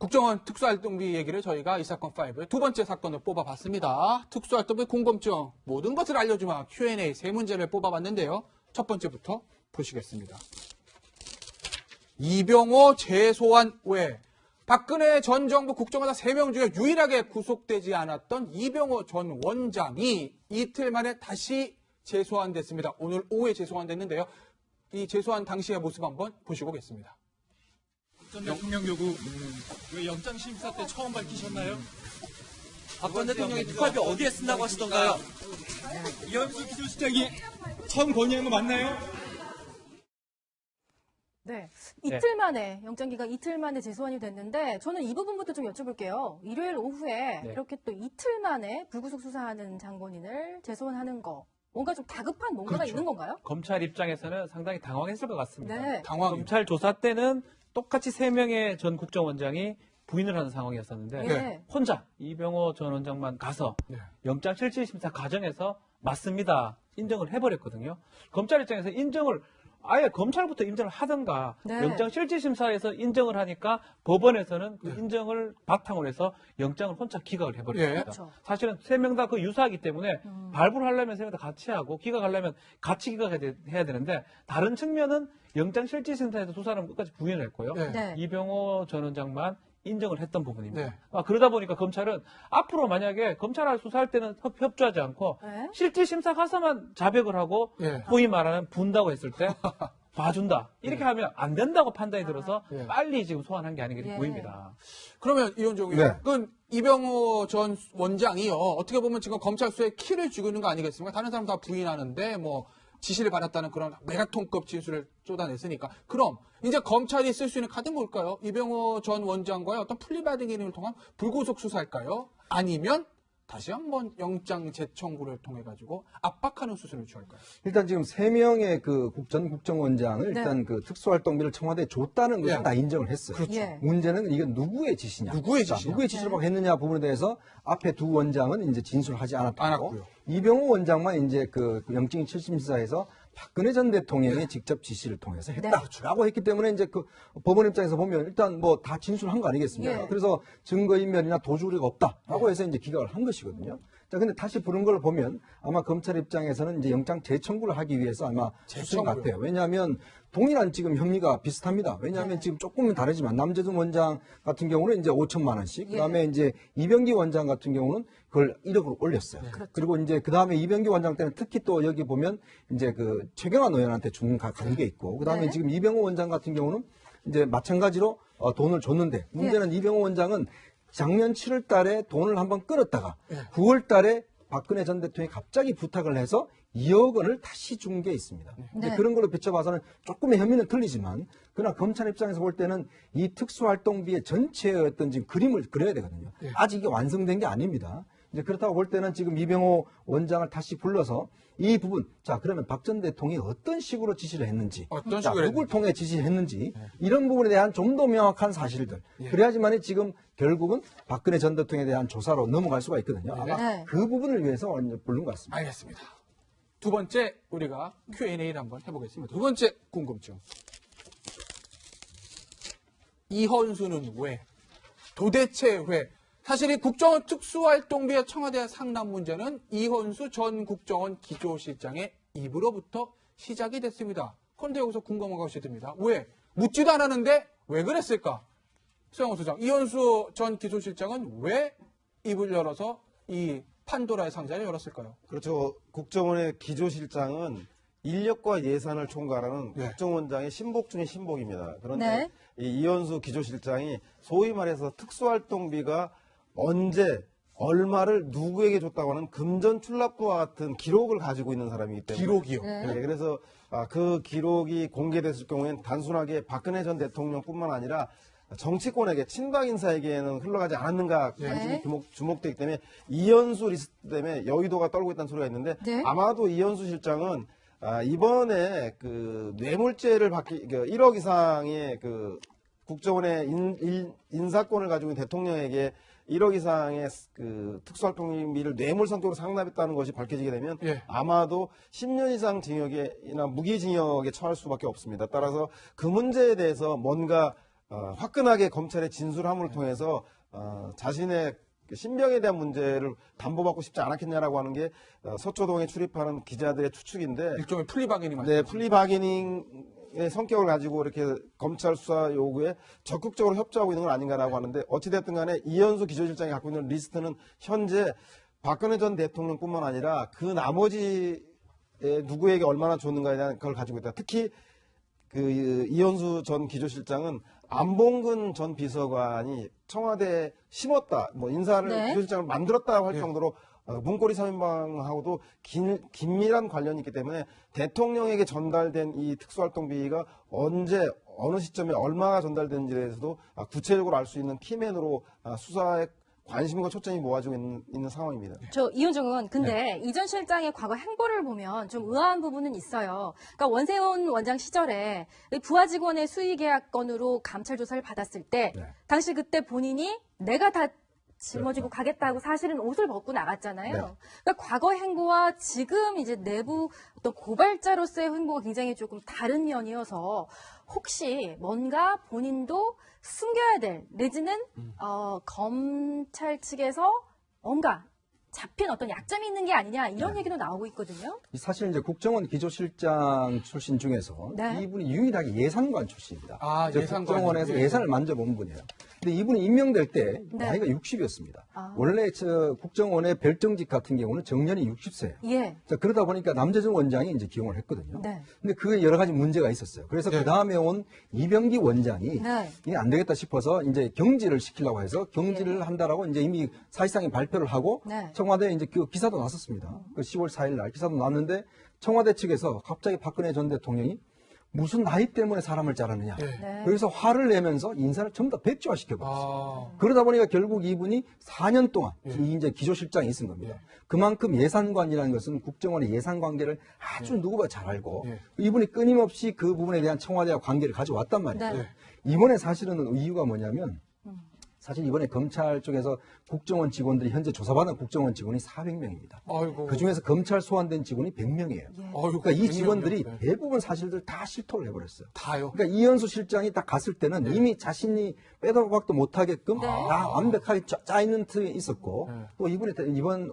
국정원 특수활동비 얘기를 저희가 이 사건 5의 두 번째 사건을 뽑아봤습니다. 특수활동비 궁금증, 모든 것을 알려주마 Q&A 세 문제를 뽑아봤는데요. 첫 번째부터 보시겠습니다. 이병호 재소환 외 박근혜 전 정부 국정원사 3명 중에 유일하게 구속되지 않았던 이병호 전 원장이 이틀 만에 다시 재소환됐습니다. 오늘 오후에 재소환됐는데요. 이 재소환 당시의 모습 한번 보시고 오겠습니다. 전 대통령 요구 왜 영장 심사 때 처음 밝히셨나요? 박 전 대통령이 특활비 어디에 쓴다고 하시던가요? 이현수 기조실장이 처음 건의한 거 맞나요? 네. 이틀 만에, 영장기각 이틀 만에 재소환이 됐는데, 저는 이 부분부터 좀 여쭤볼게요. 일요일 오후에 이렇게 또 이틀 만에 불구속 수사하는 장본인을 재소환하는 거, 뭔가 좀 다급한 뭔가가 있는 건가요? 검찰 입장에서는 상당히 당황했을 것 같습니다. 네. 검찰 조사 때는 똑같이 3명의 전 국정원장이 부인을 하는 상황이었었는데 네. 혼자 이병호 전 원장만 가서 영장 실질심사 과정에서 맞습니다. 인정을 해버렸거든요. 검찰 입장에서 인정을 아예 검찰부터 인정을 하든가 네. 영장 실질심사에서 인정을 하니까 법원에서는 그 인정을 바탕으로 해서 영장을 혼자 기각을 해버렸습니다. 그렇죠. 사실은 3명 다 그 유사하기 때문에 발부를 하려면 3명 다 같이 하고 기각하려면 같이 기각해야 되는데 다른 측면은 영장 실질심사에서 두 사람 끝까지 부인을 했고요. 네. 이병호 전 원장만 인정을 했던 부분입니다. 네. 그러다 보니까 검찰은 앞으로 만약에 검찰을 수사할 때는 협조하지 않고 네. 실질심사 가서만 자백을 하고 네. 소위 말하는 분다고 했을 때 봐준다. 이렇게 하면 안 된다고 판단이 들어서 네. 빨리 지금 소환한 게 아닌가 예. 보입니다. 그러면 이현종 의원, 그건 이병호 전 원장이요. 어떻게 보면 지금 검찰 수사에 키를 쥐고 있는 거 아니겠습니까? 다른 사람 다 부인하는데 뭐 지시를 받았다는 그런 메가톤급 진술을 쏟아냈으니까. 그럼 이제 검찰이 쓸 수 있는 카드는 뭘까요? 이병호 전 원장과의 어떤 플리바딩을 통한 불구속 수사일까요? 아니면 다시 한번 영장 재청구를 통해 가지고 압박하는 수순을 취할까요? 일단 지금 3명의 그 전 국정원장을 일단 그 특수활동비를 청와대에 줬다는 것은 다 인정을 했어요. 그렇죠. 예. 문제는 이게 누구의 지시냐. 누구의 지시냐. 누구의 지시로 했느냐 부분에 대해서 앞에 두 원장은 이제 진술하지 않았고 않았고요. 이병호 원장만 이제 그 영장 7심사에서 박근혜 전 대통령의 직접 지시를 통해서 했다라고 했기 때문에 이제 그 법원 입장에서 보면 일단 뭐 다 진술한 거 아니겠습니까? 예. 그래서 증거인멸이나 도주우리가 없다라고 해서 이제 기각을 한 것이거든요. 자, 근데 다시 부른 걸 보면 아마 검찰 입장에서는 이제 영장 재청구를 하기 위해서 아마 수순 같아요. 왜냐하면 동일한 지금 혐의가 비슷합니다. 왜냐하면 지금 조금은 다르지만 남재준 원장 같은 경우는 이제 5천만 원씩, 그다음에 이제 이병기 원장 같은 경우는 그걸 1억으로 올렸어요. 그리고 이제 그다음에 이병기 원장 때는 특히 또 여기 보면 이제 그 최경환 의원한테 준 관계 있고, 그다음에 지금 이병호 원장 같은 경우는 이제 마찬가지로 돈을 줬는데 문제는 이병호 원장은 작년 7월 달에 돈을 한번 끊었다가 9월 달에 박근혜 전 대통령이 갑자기 부탁을 해서 2억 원을 다시 준 게 있습니다. 근데 그런 걸로 비춰봐서는 조금의 혐의는 틀리지만 그러나 검찰 입장에서 볼 때는 이 특수활동비의 전체의 어떤 지금 그림을 그려야 되거든요. 아직 이게 완성된 게 아닙니다. 이제 그렇다고 볼 때는 지금 이병호 원장을 다시 불러서 이 부분, 자, 그러면 박 전 대통령이 어떤 식으로 지시를 했는지, 어떤 자, 식으로 누굴 통해 지시를 했는지, 이런 부분에 대한 좀 더 명확한 사실들. 그래야지만 지금 결국은 박근혜 전 대통령에 대한 조사로 넘어갈 수가 있거든요. 아마 네. 그 부분을 위해서 부른 것 같습니다. 알겠습니다. 두 번째 우리가 Q&A를 한번 해보겠습니다. 두 번째 궁금증. 이헌수는 왜? 도대체 왜? 사실 이 국정원 특수활동비의 청와대 상납 문제는 이헌수 전 국정원 기조실장의 입으로부터 시작이 됐습니다. 그런데 여기서 궁금한 것이 듭니다. 왜? 묻지도 않았는데 왜 그랬을까? 수영호 소장, 이헌수 전 기조실장은 왜 입을 열어서 이 판도라의 상자를 열었을까요? 그렇죠. 국정원의 기조실장은 인력과 예산을 총괄하는 네. 국정원장의 신복 중의 신복입니다. 그런데 네. 이 이현수 기조실장이 소위 말해서 특수활동비가 언제 얼마를 누구에게 줬다고 하는 금전출납부와 같은 기록을 가지고 있는 사람이기 때문에 기록이요. 네. 네, 그래서 그 기록이 공개됐을 경우에는 단순하게 박근혜 전 대통령뿐만 아니라 정치권에게 친박 인사에게는 흘러가지 않았는가 관심이 주목되기 때문에 이현수 리스트 때문에 여의도가 떨고 있다는 소리가 있는데 네. 아마도 이현수 실장은 이번에 그 뇌물죄를 받기 1억 이상의 그 국정원의 인사권을 가지고 있는 대통령에게 1억 이상의 그 특수활동비를 뇌물 성격으로 상납했다는 것이 밝혀지게 되면 아마도 10년 이상 징역이나 무기징역에 처할 수밖에 없습니다. 따라서 그 문제에 대해서 뭔가 화끈하게 검찰의 진술함을 통해서 자신의 그 신병에 대한 문제를 담보받고 싶지 않았겠냐라고 하는 게 서초동에 출입하는 기자들의 추측인데 일종의 플리바게닝 네, 말이죠. 플리바게닝의 성격을 가지고 이렇게 검찰 수사 요구에 적극적으로 협조하고 있는 건 아닌가라고 하는데 어찌됐든 간에 이현수 기조실장이 갖고 있는 리스트는 현재 박근혜 전 대통령뿐만 아니라 그 나머지 누구에게 얼마나 줬는가에 대한 걸 가지고 있다. 특히 그 이현수 전 기조실장은 안봉근 전 비서관이 청와대에 심었다, 뭐 인사를 네. 기조실장을 만들었다 할 예. 정도로 문고리 3인방하고도 긴밀한 관련이 있기 때문에 대통령에게 전달된 이 특수활동비가 언제 어느 시점에 얼마나 전달되는지에 대해서도 구체적으로 알 수 있는 키맨으로 수사에 관심과 초점이 모아지고 있는 상황입니다. 저 이현정 의원, 근데 이 전 실장의 과거 행보를 보면 좀 의아한 부분은 있어요. 그러니까 원세훈 원장 시절에 부하 직원의 수의 계약건으로 감찰 조사를 받았을 때, 당시 그때 본인이 내가 다 짊어지고 가겠다고 사실은 옷을 벗고 나갔잖아요. 그러니까 과거 행보와 지금 이제 내부 어떤 고발자로서의 행보가 굉장히 조금 다른 면이어서 혹시 뭔가 본인도 숨겨야 될 내지는 검찰 측에서 뭔가 잡힌 어떤 약점이 있는 게 아니냐 이런 얘기도 나오고 있거든요. 사실 이제 국정원 기조실장 출신 중에서 네. 이분이 유일하게 예산관 출신입니다. 아, 예산관. 국정원에서 예. 예산을 만져본 분이에요. 근데 이분이 임명될 때 네. 나이가 60이었습니다. 아. 원래 저 국정원의 별정직 같은 경우는 정년이 60세예요. 예. 자, 그러다 보니까 남재정 원장이 이제 기용을 했거든요. 네. 근데 그게 여러 가지 문제가 있었어요. 그래서 네. 그 다음에 온 이병기 원장이 네. 이게 안 되겠다 싶어서 이제 경질을 시키려고 해서 경질을 네. 한다라고 이제 이미 사실상의 발표를 하고 네. 청와대에 이제 그 기사도 났었습니다. 그 10월 4일 날 기사도 났는데 청와대 측에서 갑자기 박근혜 전 대통령이 무슨 나이 때문에 사람을 자르느냐. 네. 그래서 화를 내면서 인사를 전부 다 백지화시켜버렸어요. 아, 그러다 보니까 결국 이분이 4년 동안 예. 이 이제 기조실장이 있은 겁니다. 그만큼 예산관이라는 것은 국정원의 예산 관계를 아주 누구보다 잘 알고 예. 이분이 끊임없이 그 부분에 대한 청와대와 관계를 가져왔단 말이에요. 네. 이번에 사실은 이유가 뭐냐면 사실 이번에 검찰 쪽에서 국정원 직원들이 현재 조사받은 국정원 직원이 400명입니다. 아이고. 그 중에서 검찰 소환된 직원이 100명이에요. 아이고, 그러니까 이 100명 직원들이 네. 대부분 사실들 다 실토를 해버렸어요. 다요. 그러니까 이현수 실장이 딱 갔을 때는 이미 자신이 빼도 박도 못하게끔 다 완벽하게 짜있는 틈에 있었고 네. 또 이번에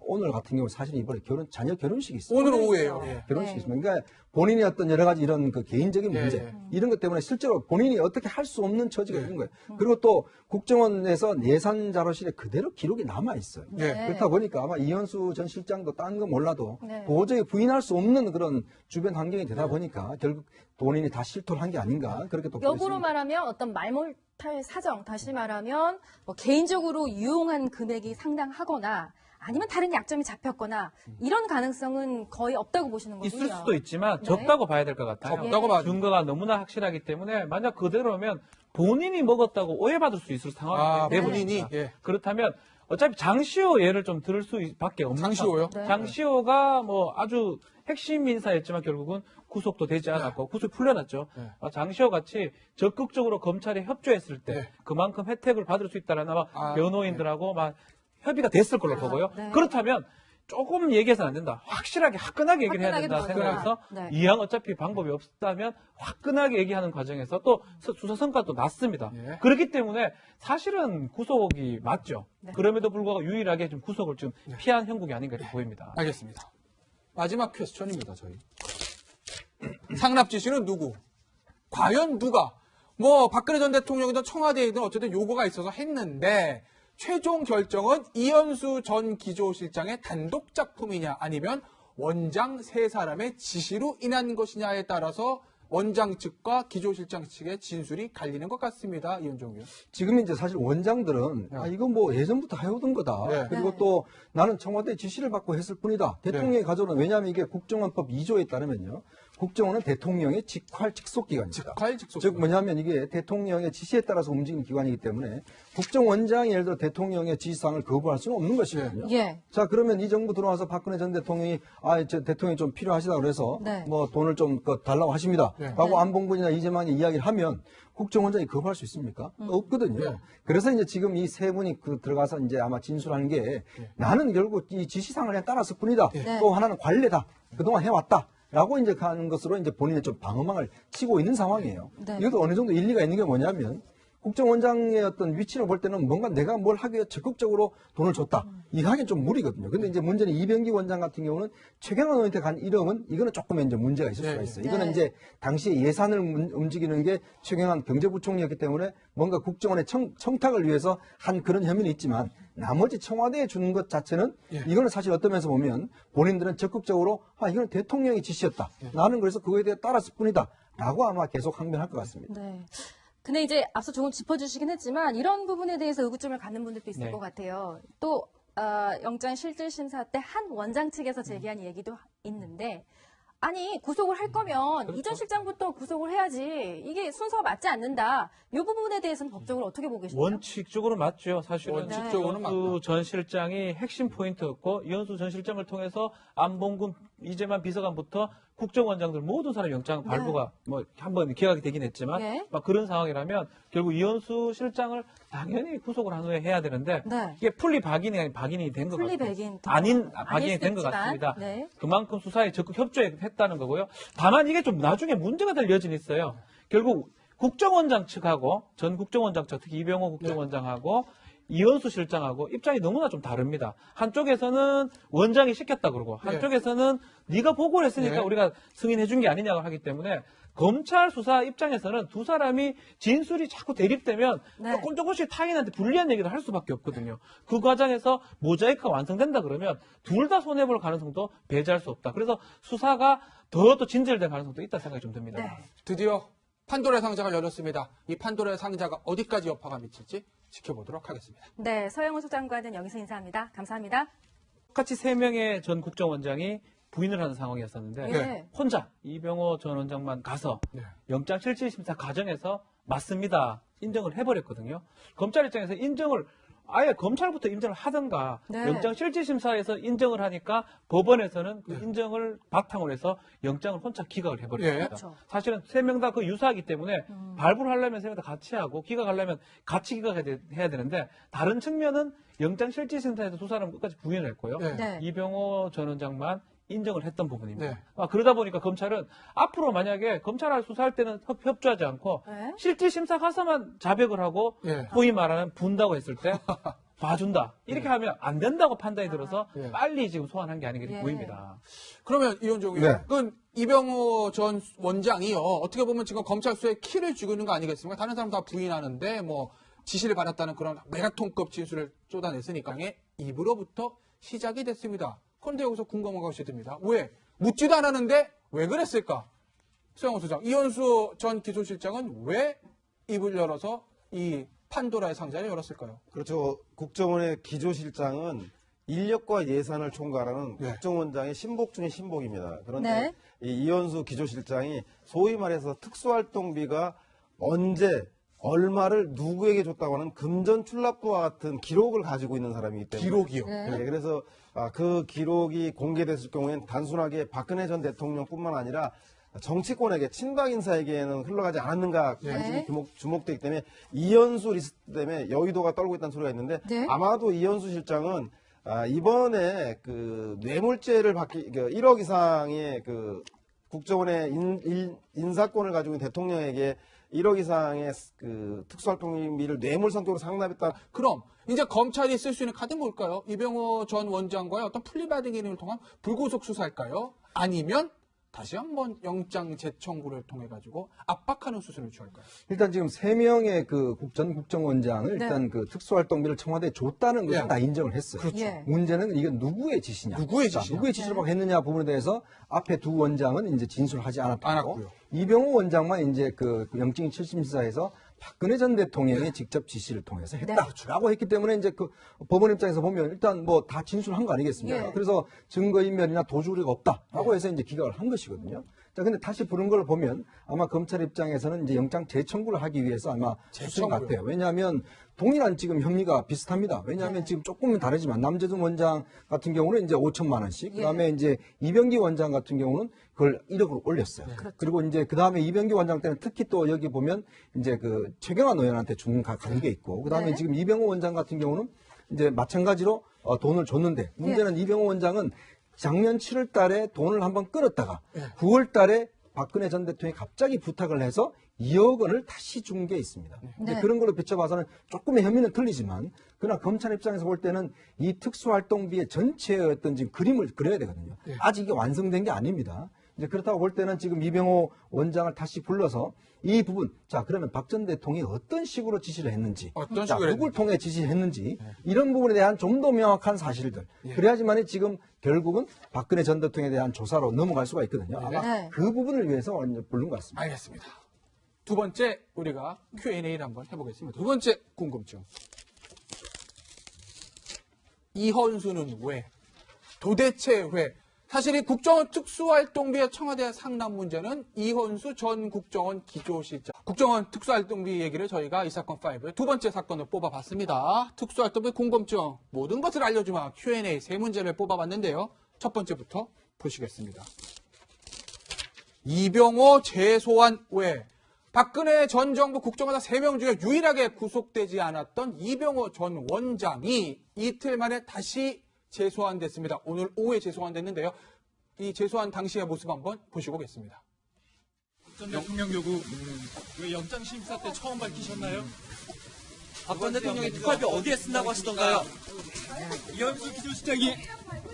오늘 같은 경우 사실 이번에 자녀 결혼식이 있어요. 오늘 오후에요. 예. 결혼식이 네. 있습니다. 그러니까 본인이 어떤 여러 가지 이런 그 개인적인 예, 문제 예. 이런 것 때문에 실제로 본인이 어떻게 할 수 없는 처지가 있는 거예요. 그리고 또 국정원에서 예산 자료실에 그대로 기록이 남아 있어요. 예. 네. 그렇다 보니까 아마 이현수 전 실장도 딴 거 몰라도 네. 도저히 부인할 수 없는 그런 주변 환경이 되다 보니까 결국 본인이 다 실토를 한 게 아닌가 그렇게 또 역으로 보여집니다. 말하면 어떤 말몰탈 사정, 다시 말하면 뭐 개인적으로 유용한 금액이 상당하거나 아니면 다른 약점이 잡혔거나 이런 가능성은 거의 없다고 보시는 거군요. 있을 수도 있지만 네. 적다고 봐야 될 것 같아요. 적다고 봐야 증거가 너무나 확실하기 때문에 만약 그대로면 본인이 먹었다고 오해받을 수 있을 상황이 아, 네. 본인이 되겠습니다. 예. 그렇다면 어차피 장시호 예를 좀 들을 수밖에 없는 장시호요? 네. 장시호가 뭐 아주 핵심 인사였지만 결국은 구속도 되지 않았고 구속 풀려났죠. 네. 장시호 같이 적극적으로 검찰에 협조했을 때 네. 그만큼 혜택을 받을 수 있다라는 아마 아, 변호인들하고 막 협의가 됐을 걸로 보고요. 네. 그렇다면 조금 얘기해서는 안 된다. 확실하게 화끈하게 얘기를 해야 된다 화끈하게 생각해서 네. 이왕 어차피 방법이 없다면 화끈하게 얘기하는 과정에서 또 수사 성과도 났습니다. 예. 그렇기 때문에 사실은 구속이 맞죠. 네. 그럼에도 불구하고 유일하게 좀 구속을 좀 피한 형국이 아닌가 이렇게 보입니다. 알겠습니다. 마지막 퀘스천입니다, 저희. 상납 지시는 누구? 과연 누가? 뭐 박근혜 전 대통령이든 청와대이든 어쨌든 요구가 있어서 했는데 최종 결정은 이현수 전 기조실장의 단독 작품이냐 아니면 원장 세 사람의 지시로 인한 것이냐에 따라서 원장 측과 기조실장 측의 진술이 갈리는 것 같습니다. 이현정 의원. 지금 이제 사실 원장들은 네. 아 이건 뭐 예전부터 해오던 거다. 네. 그리고 네. 또 나는 청와대 지시를 받고 했을 뿐이다. 대통령이 가져오는 왜냐하면 이게 국정원법 2조에 따르면요. 국정원은 대통령의 직활 직속 기관입니다. 직활 직속. 즉 뭐냐면 이게 대통령의 지시에 따라서 움직이는 기관이기 때문에 국정원장이 예를 들어 대통령의 지시사항을 거부할 수는 없는 것이거든요. 예. 자 그러면 이 정부 들어와서 박근혜 전 대통령이 저 대통령이 좀 필요하시다 그래서 네. 뭐 돈을 좀 달라고 하십니다. 네. 라고 안봉근이나 이재만이 이야기를 하면 국정원장이 거부할 수 있습니까? 없거든요. 네. 그래서 이제 지금 이 세 분이 들어가서 이제 아마 진술하는 게 나는 결국 이 지시사항을 그냥 따랐을 뿐이다. 네. 또 하나는 관례다. 그동안 해왔다. 라고 이제 가는 것으로 이제 본인의 좀 방어망을 치고 있는 상황이에요. 네. 이것도 어느 정도 일리가 있는 게 뭐냐면 국정원장의 어떤 위치를 볼 때는 뭔가 내가 뭘 하기 위해 적극적으로 돈을 줬다. 이거 하긴 좀 무리거든요. 근데 이제 문제는 이병기 원장 같은 경우는 최경환 의원한테 간 1억은 이거는 조금 이제 문제가 있을 수가 있어요. 이거는 네. 이제 당시에 예산을 움직이는 게 최경환 경제부총리였기 때문에 뭔가 국정원의 청탁을 위해서 한 그런 혐의는 있지만 나머지 청와대에 주는 것 자체는 이거는 사실 어떤 면에서 보면 본인들은 적극적으로 이거는 대통령의 지시였다. 나는 그래서 그거에 대해 따랐을 뿐이다. 라고 아마 계속 항변할 것 같습니다. 네. 근데 이제 앞서 조금 짚어주시긴 했지만 이런 부분에 대해서 의구점을 갖는 분들도 있을 네. 것 같아요. 또 영장 실질심사 때 한 원장 측에서 제기한 얘기도 있는데 아니 구속을 할 거면 그렇죠. 이전 실장부터 구속을 해야지 이게 순서가 맞지 않는다. 이 부분에 대해서는 법적으로 어떻게 보고 계신가요? 원칙적으로 맞죠. 사실은 원칙적으로는 이현수 전 실장이 핵심 포인트였고 이현수 전 실장을 통해서 안봉근 이재만 비서관부터 국정원장들 모든 사람 영장 발부가 뭐 한번 기각이 되긴 했지만 네. 막 그런 상황이라면 결국 이현수 실장을 당연히 구속을 한 후에 해야 되는데 네. 이게 풀리 박인이 아닌 박인이 된 것 같아요. 풀리백인 아닌 아닐 박인이 수도 된 것 있지만, 같습니다. 네. 그만큼 수사에 적극 협조했다는 거고요. 다만 이게 좀 나중에 문제가 될 여지는 있어요. 결국 국정원장 측하고 전 국정원장 측, 특히 이병호 국정원장하고 이현수 실장하고 입장이 너무나 좀 다릅니다. 한쪽에서는 원장이 시켰다 그러고 한쪽에서는 네가 보고를 했으니까 네. 우리가 승인해 준 게 아니냐고 하기 때문에 검찰 수사 입장에서는 두 사람이 진술이 자꾸 대립되면 네. 조금씩 타인한테 불리한 얘기를 할 수밖에 없거든요. 그 과정에서 모자이크가 완성된다 그러면 둘 다 손해볼 가능성도 배제할 수 없다. 그래서 수사가 더 진절될 가능성도 있다 생각이 좀 듭니다. 네. 드디어 판도라의 상자가 열렸습니다. 이 판도라의 상자가 어디까지 여파가 미칠지 지켜보도록 하겠습니다. 네, 서영훈 소장관은 여기서 인사합니다. 감사합니다. 똑같이 3명의 전 국정원장이 부인을 하는 상황이었었는데 네. 혼자 이병호 전 원장만 가서 영장 실질심사 과정에서 맞습니다. 인정을 해버렸거든요. 검찰 입장에서 인정을 아예 검찰부터 인정을 하든가 네. 영장 실질심사에서 인정을 하니까 법원에서는 그 인정을 바탕으로 해서 영장을 혼자 기각을 해버렸습니다. 그렇죠. 사실은 3명 다 그 유사하기 때문에 발부를 하려면 3명 다 같이 하고 기각하려면 같이 기각해야 되는데 다른 측면은 영장 실질심사에서 두 사람 끝까지 부인을 했고요. 네. 이병호 전 원장만 인정을 했던 부분입니다. 네. 그러다 보니까 검찰은 앞으로 만약에 검찰을 수사할 때는 협조하지 않고 네. 실질심사 가서만 자백을 하고 네. 소위 말하는 분다고 했을 때 봐준다. 이렇게 하면 안 된다고 판단이 들어서 네. 빨리 지금 소환한 게 아닌가 예. 보입니다. 그러면 이현종 의원, 그건 이병호 전 원장이요. 어떻게 보면 지금 검찰 수사에 키를 쥐고 있는 거 아니겠습니까? 다른 사람 다 부인하는데 뭐 지시를 받았다는 그런 메가톤급 진술을 쏟아냈으니까 입으로부터 시작이 됐습니다. 그런데 여기서 궁금한 것이 듭니다. 왜? 묻지도 않았는데 왜 그랬을까? 서영훈 소장, 이현수 전 기조실장은 왜 입을 열어서 이 판도라의 상자를 열었을까요? 그렇죠. 국정원의 기조실장은 인력과 예산을 총괄하는 네. 국정원장의 신복 중의 신복입니다. 그런데 네. 이 이현수 기조실장이 소위 말해서 특수활동비가 언제 얼마를 누구에게 줬다고 하는 금전 출납부와 같은 기록을 가지고 있는 사람이기 때문에 기록이요. 네. 네, 그래서 그 기록이 공개됐을 경우에는 단순하게 박근혜 전 대통령뿐만 아니라 정치권에게 친박 인사에게는 흘러가지 않았는가 관심이 주목되기 때문에 이현수 리스트 때문에 여의도가 떨고 있다는 소리가 있는데 네. 아마도 이현수 실장은 이번에 그 뇌물죄를 받기 1억 이상의 그 국정원의 인사권을 가지고 있는 대통령에게 1억 이상의 그 특수활동비를 뇌물 성격으로 상납했다. 그럼 이제 검찰이 쓸 수 있는 카드는 뭘까요? 이병호 전 원장과의 어떤 플리바디기를 통한 불구속 수사일까요? 아니면 다시 한번 영장 재청구를 통해 가지고 압박하는 수순을 취할까요? 일단 지금 3명의 그 전 국정원장을 일단 그 특수활동비를 청와대에 줬다는 것은 네. 다 인정을 했어요. 그렇죠. 예. 문제는 이건 누구의 지시냐. 누구의 자, 지시냐. 누구의 지시로 막 했느냐 부분에 대해서 앞에 두 원장은 이제 진술하지 않았고 않았고요. 이병호 원장만 이제 그 영장 7심사에서 박근혜 전 대통령의 직접 지시를 통해서 했다라고 했기 때문에 이제 그 법원 입장에서 보면 일단 뭐 다 진술한 거 아니겠습니까? 예. 그래서 증거인멸이나 도주리가 없다라고 해서 이제 기각을 한 것이거든요. 자, 근데 다시 부른 걸 보면 아마 검찰 입장에서는 이제 영장 재청구를 하기 위해서 아마 수순 같아요. 왜냐하면 동일한 지금 혐의가 비슷합니다. 왜냐하면 지금 조금은 다르지만 남재준 원장 같은 경우는 이제 5천만 원씩, 그다음에 이제 이병기 원장 같은 경우는 그걸 1억으로 올렸어요. 그리고 이제 그다음에 이병기 원장 때는 특히 또 여기 보면 이제 그 최경환 의원한테 준 관계 있고, 그다음에 네. 지금 이병호 원장 같은 경우는 이제 마찬가지로 돈을 줬는데 문제는 이병호 원장은 작년 7월 달에 돈을 한번 끊었다가 9월 달에 박근혜 전 대통령이 갑자기 부탁을 해서 2억 원을 다시 준 게 있습니다. 근데 네. 그런 걸로 비춰봐서는 조금의 혐의는 틀리지만 그러나 검찰 입장에서 볼 때는 이 특수활동비의 전체의 어떤 지금 그림을 그려야 되거든요. 네. 아직 이게 완성된 게 아닙니다. 이제 그렇다고 볼 때는 지금 이병호 원장을 다시 불러서 이 부분, 자 그러면 박 전 대통령이 어떤 식으로 지시를 했는지, 어떤 자, 식으로 누굴 했는지. 통해 지시했는지 이런 부분에 대한 좀 더 명확한 사실들. 그래야지만 지금 결국은 박근혜 전 대통령에 대한 조사로 넘어갈 수가 있거든요. 아마 네. 그 부분을 위해서 부른 것 같습니다. 알겠습니다. 두 번째 우리가 Q&A를 한번 해보겠습니다. 두 번째 궁금증. 이헌수는 왜? 도대체 왜? 사실 이 국정원 특수활동비의 청와대 상납 문제는 이헌수 전 국정원 기조실장. 국정원 특수활동비 얘기를 저희가 이 사건 5의 두 번째 사건을 뽑아봤습니다. 특수활동비 궁금증 모든 것을 알려주마 Q&A 세 문제를 뽑아봤는데요. 첫 번째부터 보시겠습니다. 이병호 재소환 외 박근혜 전 정부 국정원사 3명 중에 유일하게 구속되지 않았던 이병호 전 원장이 이틀 만에 다시 재소환됐습니다. 오늘 오후에 재소환됐는데요. 이 재소환 당시의 모습 한번 보시고 오겠습니다. 전 대통령 요구 왜 영장 심사 때 처음 밝히셨나요? 박 전 대통령이 특활비 어디에 쓴다고 하시던가요? 이현수 기조실장이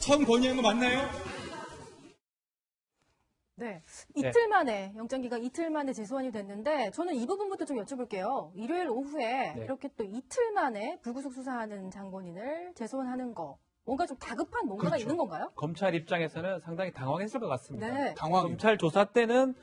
처음 건의한 거 맞나요? 네. 이틀 만에, 영장기각 이틀 만에 재소환이 됐는데, 저는 이 부분부터 좀 여쭤볼게요. 일요일 오후에 네. 이렇게 또 이틀 만에 불구속 수사하는 장본인을 재소환하는 거, 뭔가 좀 다급한 뭔가가 그렇죠. 있는 건가요? 검찰 입장에서는 상당히 당황했을 것 같습니다. 네. 당황. 검찰 조사 때는